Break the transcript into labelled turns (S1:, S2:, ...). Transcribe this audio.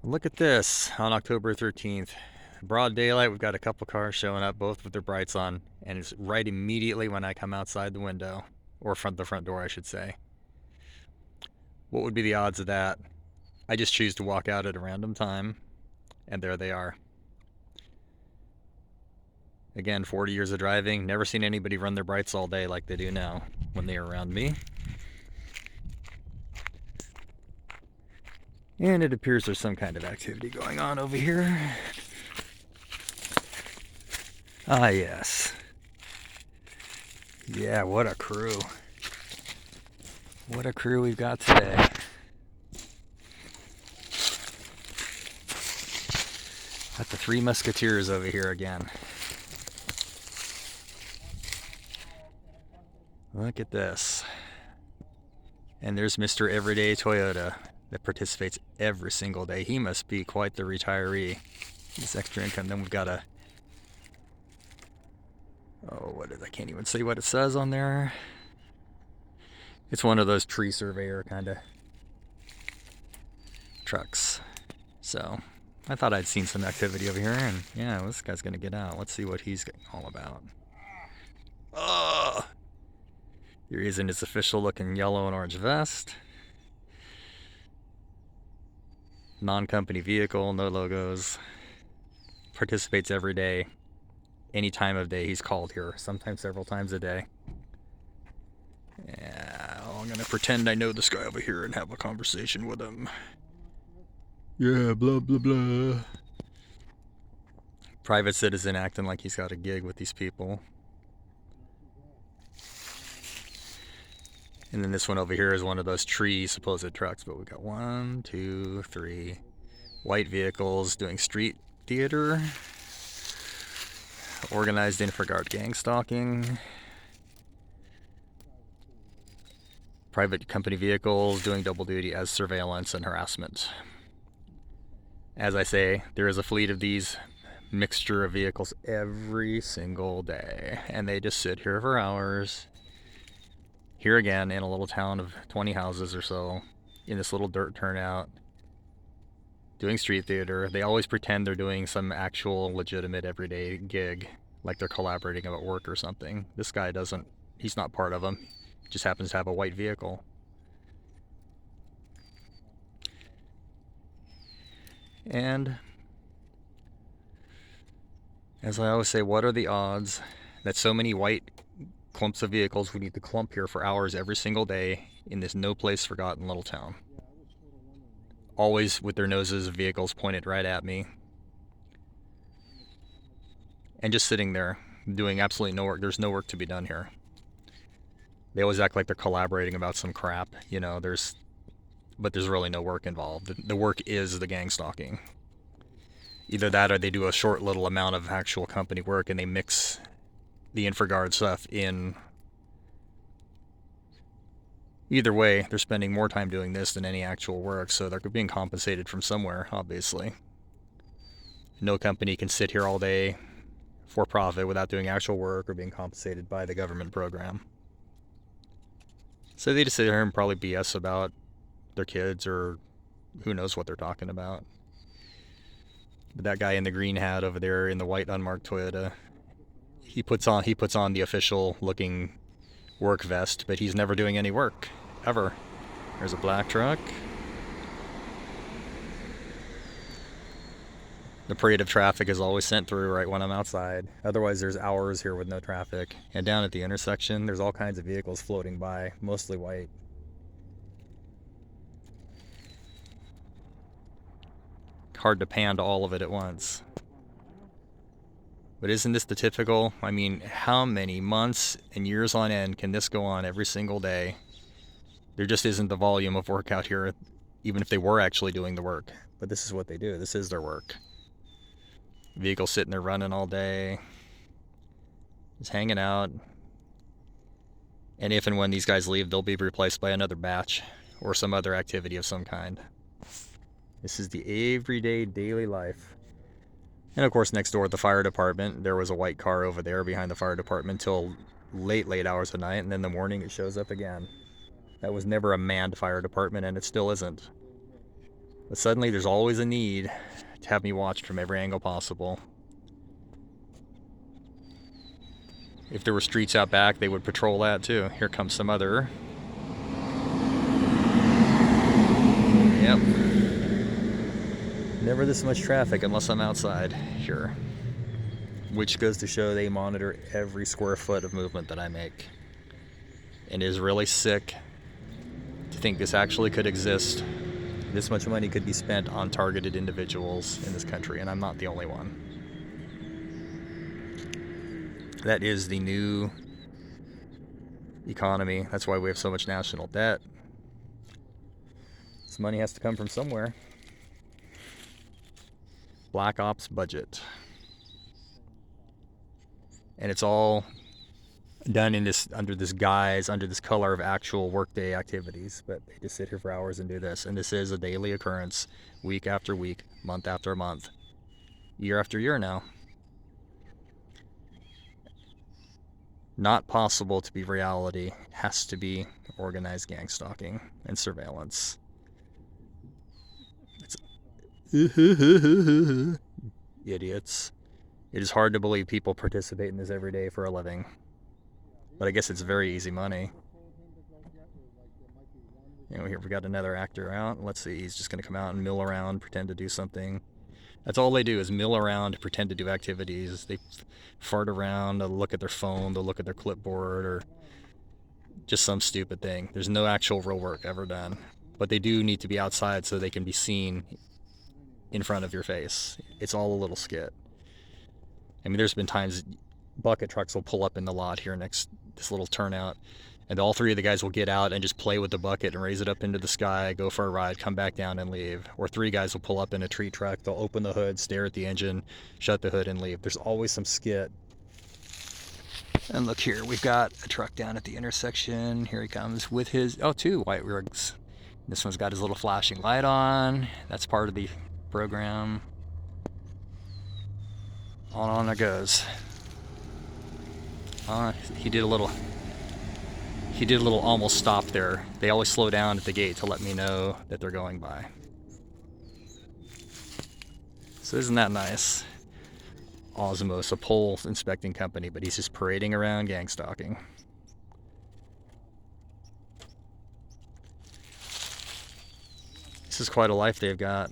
S1: Look at this on October 13th. Broad daylight, we've got a couple cars showing up, both with their brights on, and it's right immediately when I come outside the window, or the front door, I should say. What would be the odds of that? I just choose to walk out at a random time, and there they are. Again, 40 years of driving, never seen anybody run their brights all day like they do now when they are around me. And it appears there's some kind of activity going on over here. Ah, yes. Yeah, what a crew. What a crew we've got today. Got the Three Musketeers over here again. Look at this. And there's Mr. Everyday Toyota that participates every single day. He must be quite the retiree. This extra income. Then we've got a... Oh, what is... I can't even see what it says on there. It's one of those tree surveyor kind of trucks. So, I thought I'd seen some activity over here, and yeah, this guy's gonna get out. Let's see what he's all about. Oh! Here he is in his official looking yellow and orange vest. Non-company vehicle, no logos. Participates every day. Any time of day he's called here, sometimes several times a day. Yeah, I'm gonna pretend I know this guy over here and have a conversation with him. Yeah, blah blah blah. Private citizen acting like he's got a gig with these people. And then this one over here is one of those tree supposed trucks, but we've got 1, 2, 3 white vehicles doing street theater. Organized InfraGard gangstalking. Private company vehicles doing double duty as surveillance and harassment. As I say, there is a fleet of these mixture of vehicles every single day, and they just sit here for hours. Here again, in a little town of 20 houses or so, in this little dirt turnout, doing street theater. They always pretend they're doing some actual legitimate everyday gig, like they're collaborating about work or something. This guy doesn't, he's not part of them. Just happens to have a white vehicle. And as I always say, what are the odds that so many white clumps of vehicles would need to clump here for hours every single day in this no place forgotten little town? Always with their noses of vehicles pointed right at me. And just sitting there doing absolutely no work. There's no work to be done here. They always act like they're collaborating about some crap, you know, but there's really no work involved. The work is the gang stalking. Either that or they do a short little amount of actual company work and they mix the InfraGard stuff in. Either way, they're spending more time doing this than any actual work, so they're being compensated from somewhere, obviously. No company can sit here all day for profit without doing actual work or being compensated by the government program. So they just sit here and probably BS about their kids or who knows what they're talking about. But that guy in the green hat over there in the white unmarked Toyota, he puts on the official looking work vest, but he's never doing any work, ever. There's a black truck. The parade of traffic is always sent through right when I'm outside. Otherwise, there's hours here with no traffic. And down at the intersection, there's all kinds of vehicles floating by, mostly white. Hard to pan to all of it at once. But isn't this the typical? I mean, how many months and years on end can this go on every single day? There just isn't the volume of work out here, even if they were actually doing the work. But this is what they do. This is their work. Vehicles sitting there running all day, just hanging out. And if and when these guys leave, they'll be replaced by another batch or some other activity of some kind. This is the everyday, daily life. And of course, next door at the fire department, there was a white car over there behind the fire department till late hours of night, and then in the morning it shows up again. That was never a manned fire department, and it still isn't. But suddenly there's always a need to have me watched from every angle possible. If there were streets out back, they would patrol that too. Here comes some other. Yep. Never this much traffic unless I'm outside here. Which goes to show they monitor every square foot of movement that I make. And it is really sick to think this actually could exist. This much money could be spent on targeted individuals in this country, and I'm not the only one. That is the new economy. That's why we have so much national debt. This money has to come from somewhere. Black Ops budget. And it's all done in this, under this guise, under this color of actual workday activities, but they just sit here for hours and do this. And this is a daily occurrence, week after week, month after month, year after year now. Not possible to be reality. It has to be organized gangstalking and surveillance. It's idiots. It is hard to believe people participate in this every day for a living. But I guess it's very easy money. You know, here we got another actor out. Let's see, he's just going to come out and mill around, pretend to do something. That's all they do, is mill around, pretend to do activities. They fart around, they'll look at their phone, they'll look at their clipboard, or just some stupid thing. There's no actual real work ever done. But they do need to be outside so they can be seen in front of your face. It's all a little skit. I mean, there's been times bucket trucks will pull up in the lot here next this little turnout, and all three of the guys will get out and just play with the bucket and raise it up into the sky, go for a ride, come back down and leave. Or three guys will pull up in a tree truck, they'll open the hood, stare at the engine, shut the hood and leave. There's always some skit. And look here, we've got a truck down at the intersection. Here he comes with his, two white rigs. This one's got his little flashing light on. That's part of the program. On it goes. He did a little almost stop there. They always slow down at the gate to let me know that they're going by. So isn't that nice? Osmos, a pole inspecting company, but he's just parading around gangstalking. This is quite a life they've got.